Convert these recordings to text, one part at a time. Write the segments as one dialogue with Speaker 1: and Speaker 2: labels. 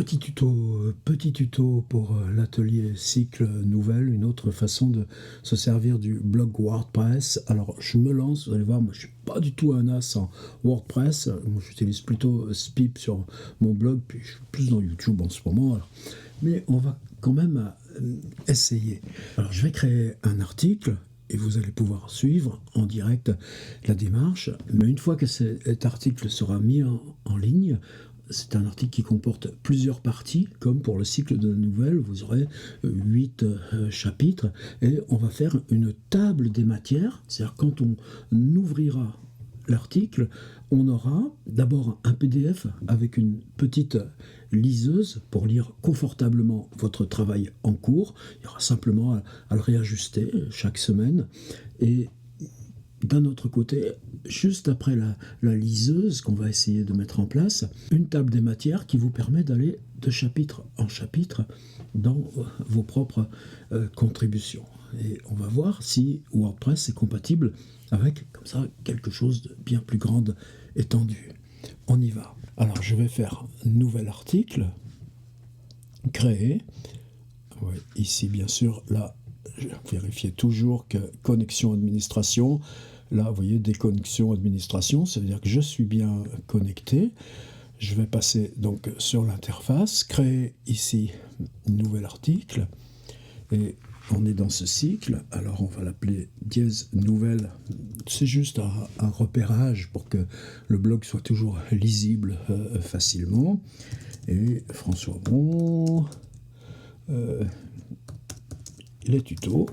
Speaker 1: petit tuto pour l'atelier cycle nouvelle, une autre façon de se servir du blog WordPress. Alors je me lance, vous allez voir, moi je suis pas du tout un as en WordPress, moi j'utilise plutôt Spip sur mon blog, puis je suis plus dans YouTube en ce moment. Alors. Mais on va quand même essayer. Alors je vais créer un article et vous allez pouvoir suivre en direct la démarche. Mais une fois que cet article sera mis en ligne, c'est un article qui comporte plusieurs parties, comme pour le cycle de nouvelles, vous aurez 8 chapitres, et on va faire une table des matières, c'est-à-dire quand on ouvrira l'article, on aura d'abord un PDF avec une petite liseuse pour lire confortablement votre travail en cours. Il y aura simplement à le réajuster chaque semaine. Et d'un autre côté, juste après la liseuse qu'on va essayer de mettre en place, une table des matières qui vous permet d'aller de chapitre en chapitre dans vos propres contributions. Et on va voir si WordPress est compatible avec, comme ça, quelque chose de bien plus grande étendue. On y va. Alors, je vais faire nouvel article, créer. Ouais, ici, bien sûr, là, je vérifiez toujours que connexion administration. Là, vous voyez, déconnexion administration, ça veut dire que je suis bien connecté. Je vais passer donc sur l'interface, créer ici nouvel article. Et on est dans ce cycle, alors on va l'appeler dièse nouvelle. C'est juste un repérage pour que le blog soit toujours lisible facilement. Et François Bon, les tutos.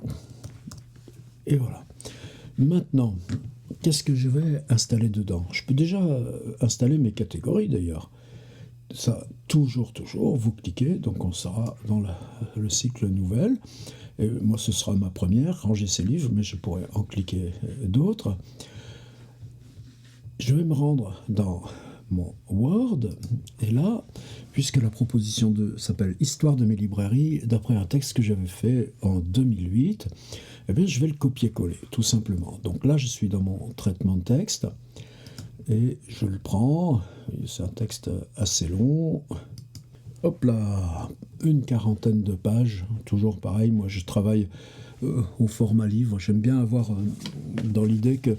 Speaker 1: Et voilà. Maintenant, qu'est-ce que je vais installer dedans? Je peux déjà installer mes catégories d'ailleurs. Ça, toujours, vous cliquez, donc on sera dans le cycle nouvelle. Et moi, ce sera ma première, ranger ses livres, mais je pourrais en cliquer d'autres. Je vais me rendre dans mon Word, et là, puisque la proposition 2 s'appelle Histoire de mes librairies, d'après un texte que j'avais fait en 2008, eh bien, je vais le copier-coller, tout simplement. Donc là, je suis dans mon traitement de texte, et je le prends, c'est un texte assez long. Hop là, une quarantaine de pages, toujours pareil, moi je travaille au format livre. J'aime bien avoir dans l'idée que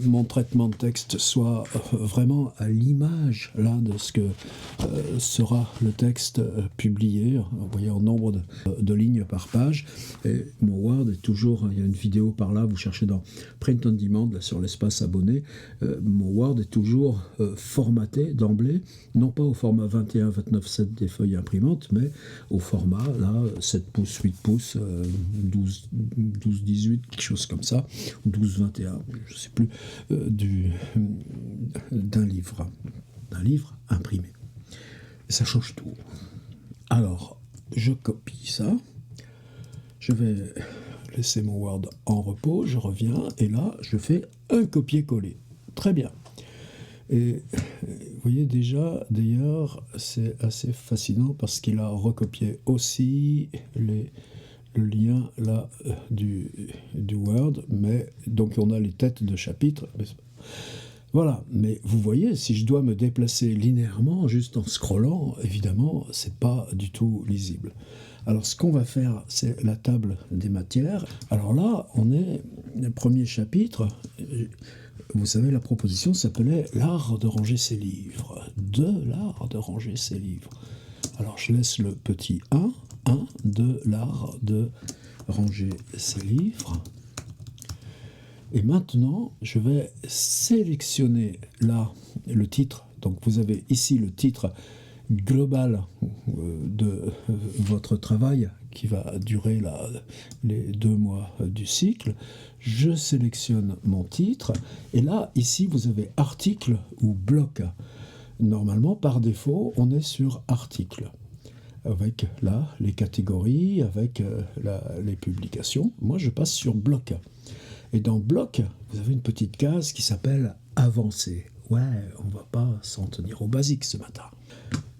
Speaker 1: mon traitement de texte soit vraiment à l'image là de ce que sera le texte publié. Vous voyez en nombre de lignes par page. Et mon Word est toujours, il y a une vidéo par là, vous cherchez dans Print on Demand là, sur l'espace abonné. Mon Word est toujours formaté d'emblée, non pas au format 21-29-7 des feuilles imprimantes, mais au format là 7 pouces, 8 pouces, 12-18, quelque chose comme ça, ou 12-21, je ne sais plus, d'un livre imprimé. Et ça change tout. Alors, je copie ça, je vais laisser mon Word en repos, je reviens, et là, je fais un copier-coller. Très bien. Et vous voyez déjà, d'ailleurs, c'est assez fascinant parce qu'il a recopié aussi le lien là du Word, mais donc on a les têtes de chapitres. Voilà, mais vous voyez, si je dois me déplacer linéairement, juste en scrollant, évidemment, c'est pas du tout lisible. Alors ce qu'on va faire, c'est la table des matières. Alors là, on est le premier chapitre. Vous savez, la proposition s'appelait « L'art de ranger ses livres ». De l'art de ranger ses livres. Alors je laisse le petit 1 de l'art de ranger ses livres. Et maintenant, je vais sélectionner là le titre. Donc vous avez ici le titre global de votre travail qui va durer les 2 mois du cycle. Je sélectionne mon titre et là, ici, vous avez article ou bloc. Normalement, par défaut, on est sur article avec là les catégories, avec les publications. Moi, je passe sur bloc. Et dans bloc, vous avez une petite case qui s'appelle Avancer. Ouais, on ne va pas s'en tenir au basique ce matin.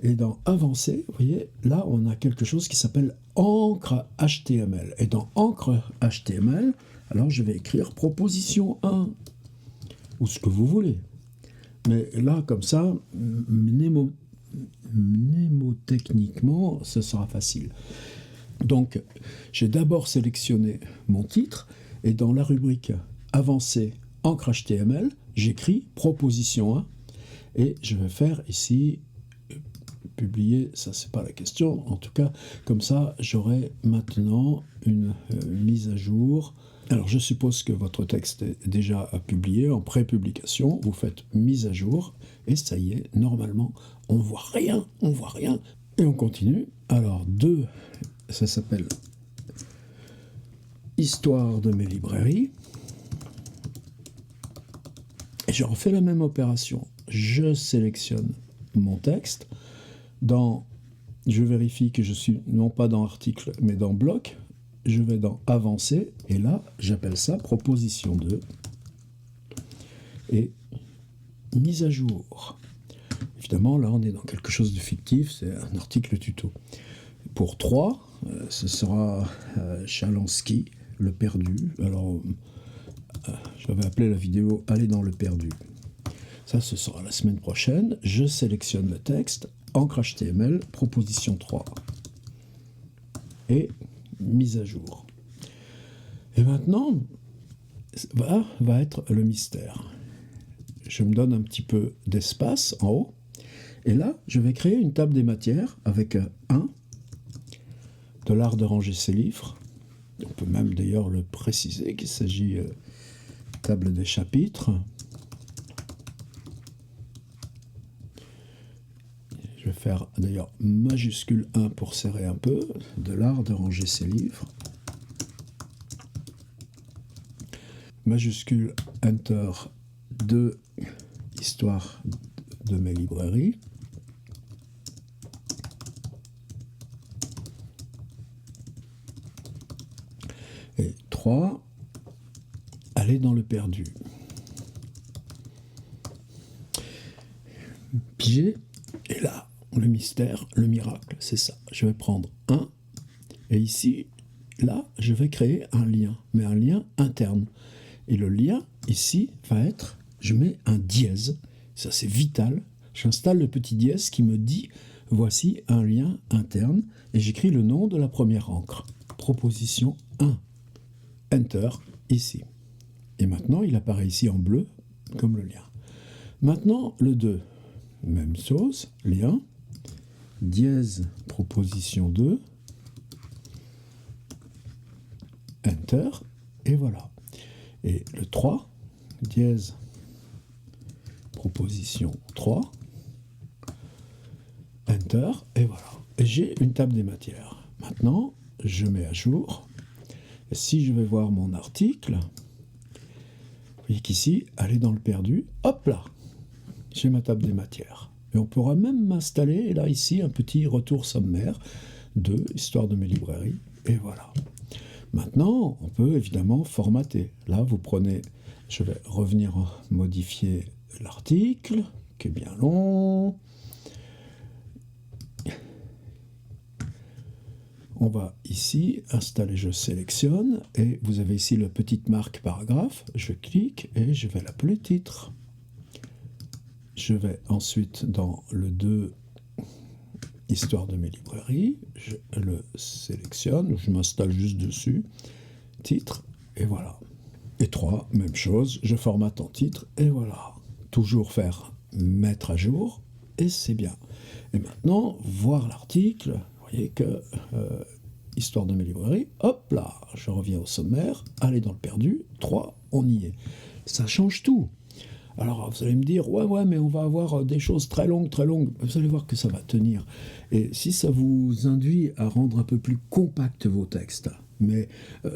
Speaker 1: Et dans Avancer, vous voyez, là, on a quelque chose qui s'appelle Encre HTML. Et dans Encre HTML, alors je vais écrire proposition 1, ou ce que vous voulez. Mais là, comme ça, mnémotechniquement, techniquement, ce sera facile. Donc, j'ai d'abord sélectionné mon titre, et dans la rubrique Avancée, encre HTML, j'écris proposition 1, et je vais faire ici publier, ça c'est pas la question, en tout cas, comme ça, j'aurai maintenant une mise à jour. Alors, je suppose que votre texte est déjà publié en pré-publication, vous faites mise à jour, et ça y est, normalement, on voit rien, et on continue. Alors, 2, ça s'appelle Histoire de mes librairies, et je refais la même opération. Je sélectionne mon texte, je vérifie que je suis non pas dans article, mais dans bloc, je vais dans Avancée, et là, j'appelle ça proposition 2, et mise à jour. Évidemment, là, on est dans quelque chose de fictif, c'est un article tuto. Pour 3, ce sera Chalansky, le perdu. Alors, j'avais appelé la vidéo « Aller dans le perdu ». Ça, ce sera la semaine prochaine. Je sélectionne le texte, encre HTML, proposition 3. Et mise à jour. Et maintenant, va être le mystère. Je me donne un petit peu d'espace en haut. Et là, je vais créer une table des matières avec 1, de l'art de ranger ses livres. On peut même d'ailleurs le préciser qu'il s'agit table des chapitres. Je vais faire d'ailleurs majuscule 1 pour serrer un peu, de l'art de ranger ses livres. Majuscule Enter 2, histoire de mes librairies. Et 3, aller dans le perdu. Pigé, et là, le mystère, le miracle, c'est ça. Je vais prendre 1, et ici, là, je vais créer un lien, mais un lien interne. Et le lien, ici, va être, je mets un dièse, ça c'est vital, j'installe le petit dièse qui me dit, voici un lien interne, et j'écris le nom de la première encre, proposition 1, Enter, ici. Et maintenant, il apparaît ici en bleu, comme le lien. Maintenant, le 2, même chose, lien, dièse, proposition 2, Enter, et voilà. Et le 3, dièse, proposition 3, Enter, et voilà. Et j'ai une table des matières. Maintenant, je mets à jour. Et si je vais voir mon article, vous voyez qu'ici, aller dans le perdu, hop là, j'ai ma table des matières. Et on pourra même m'installer, là, ici, un petit retour sommaire de Histoire de mes librairies, et voilà. Maintenant, on peut évidemment formater. Là, vous prenez, je vais revenir modifier l'article, qui est bien long. On va ici installer, je sélectionne, et vous avez ici la petite marque paragraphe. Je clique et je vais l'appeler titre. Je vais ensuite dans le 2, Histoire de mes librairies, je le sélectionne, je m'installe juste dessus, titre, et voilà. Et 3, même chose, je formate en titre, et voilà. Toujours faire mettre à jour, et c'est bien. Et maintenant, voir l'article, vous voyez que Histoire de mes librairies, hop là, je reviens au sommaire, aller dans le perdu, 3, on y est. Ça change tout. Alors vous allez me dire, ouais, mais on va avoir des choses très longues. Vous allez voir que ça va tenir. Et si ça vous induit à rendre un peu plus compact vos textes, mais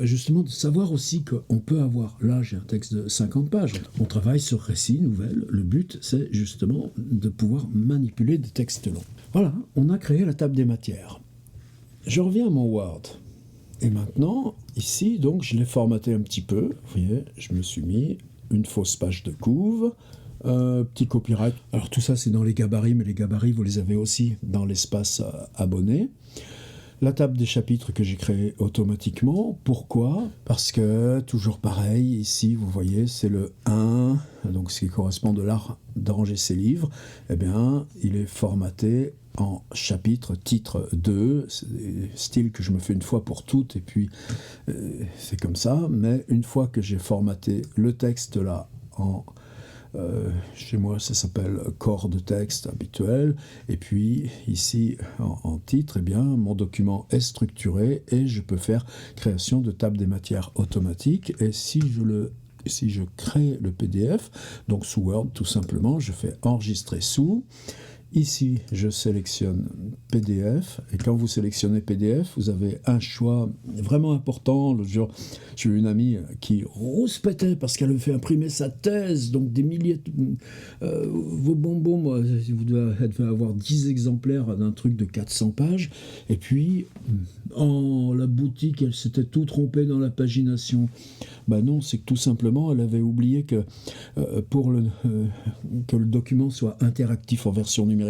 Speaker 1: justement de savoir aussi qu'on peut avoir, là j'ai un texte de 50 pages, on travaille sur récit, nouvelle, le but c'est justement de pouvoir manipuler des textes longs. Voilà, on a créé la table des matières. Je reviens à mon Word. Et maintenant, ici, donc je l'ai formaté un petit peu, vous voyez, je me suis mis une fausse page de couve, petit copyright. Alors tout ça c'est dans les gabarits, mais les gabarits vous les avez aussi dans l'espace abonné. La table des chapitres que j'ai créée automatiquement. Pourquoi ? Parce que, toujours pareil, ici vous voyez c'est le 1, donc ce qui correspond de l'art d'arranger ses livres, eh bien il est formaté en chapitre, titre 2, c'est des styles que je me fais une fois pour toutes, et puis c'est comme ça, mais une fois que j'ai formaté le texte là en... chez moi, ça s'appelle corps de texte habituel. Et puis, ici, en titre, eh bien, mon document est structuré et je peux faire création de table des matières automatique. Et si je crée le PDF, donc sous Word, tout simplement, je fais enregistrer sous. Ici, je sélectionne PDF, et quand vous sélectionnez PDF, vous avez un choix vraiment important. L'autre jour, j'ai eu une amie qui rouspétait parce qu'elle avait fait imprimer sa thèse, donc des milliers de... vos bonbons, moi, elle devait avoir 10 exemplaires d'un truc de 400 pages, et puis, en la boutique, elle s'était tout trompée dans la pagination. Ben non, c'est que tout simplement, elle avait oublié que pour que le document soit interactif en version numérique,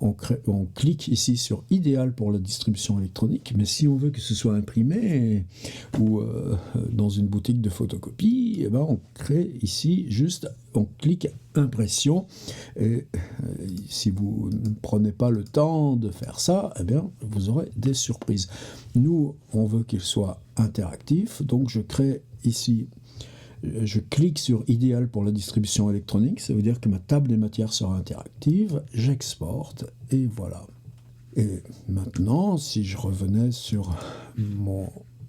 Speaker 1: on clique ici sur idéal pour la distribution électronique, mais si on veut que ce soit imprimé ou dans une boutique de photocopie, eh ben on crée ici juste, on clique impression, et si vous ne prenez pas le temps de faire ça, eh bien vous aurez des surprises. Nous, on veut qu'il soit interactif, donc je crée ici, je clique sur idéal pour la distribution électronique, ça veut dire que ma table des matières sera interactive, j'exporte et voilà. Et maintenant, si je revenais sur mon...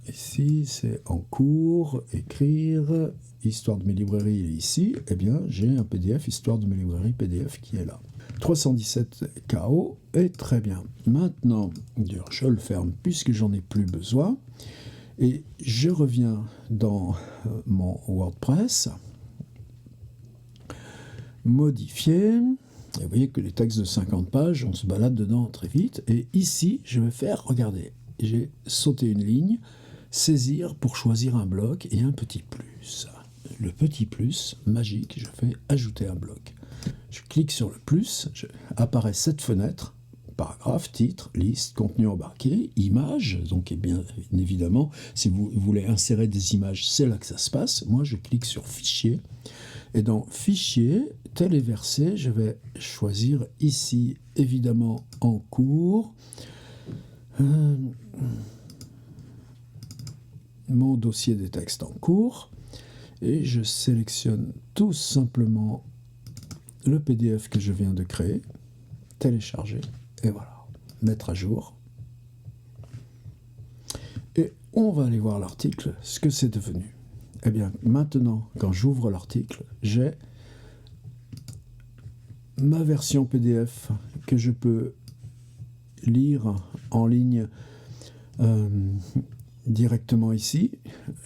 Speaker 1: Ici, c'est en cours, écrire, histoire de mes librairies est ici, eh bien j'ai un PDF, histoire de mes librairies PDF qui est là. 317 KO est très bien. Maintenant, je le ferme puisque j'en ai plus besoin. Et je reviens dans mon WordPress, modifier, et vous voyez que les textes de 50 pages, on se balade dedans très vite, et ici, je vais faire, regardez, j'ai sauté une ligne, saisir pour choisir un bloc et un petit plus. Le petit plus, magique, je fais ajouter un bloc. Je clique sur le plus, apparaît cette fenêtre, paragraphe, titre, liste, contenu embarqué, images, donc et bien évidemment, si vous voulez insérer des images, c'est là que ça se passe. Moi, je clique sur Fichier, et dans Fichier, tel est versé, je vais choisir ici, évidemment, en cours, mon dossier des textes en cours, et je sélectionne tout simplement le PDF que je viens de créer, télécharger, et voilà, mettre à jour. Et on va aller voir l'article, ce que c'est devenu. Eh bien, maintenant, quand j'ouvre l'article, j'ai ma version PDF que je peux lire en ligne directement ici.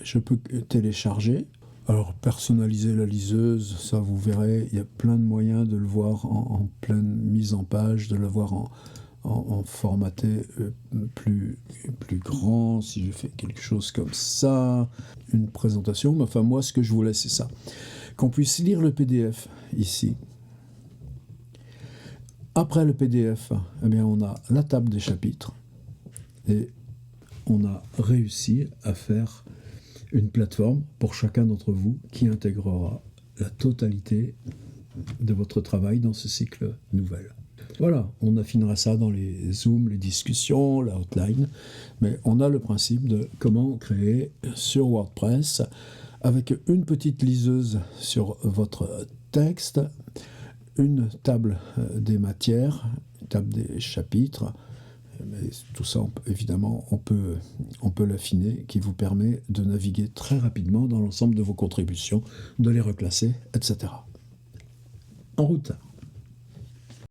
Speaker 1: Je peux télécharger. Alors, personnaliser la liseuse, ça vous verrez, il y a plein de moyens de le voir en pleine mise en page, de le voir en formaté plus grand, si je fais quelque chose comme ça, une présentation. Mais enfin, moi, ce que je voulais, c'est ça. Qu'on puisse lire le PDF ici. Après le PDF, eh bien, on a la table des chapitres et on a réussi à faire une plateforme pour chacun d'entre vous qui intégrera la totalité de votre travail dans ce cycle nouvelle. Voilà, on affinera ça dans les zooms, les discussions, la outline, mais on a le principe de comment créer sur WordPress avec une petite liseuse sur votre texte, une table des matières, une table des chapitres. Mais tout ça, évidemment, on peut l'affiner, qui vous permet de naviguer très rapidement dans l'ensemble de vos contributions, de les reclasser, etc. En route.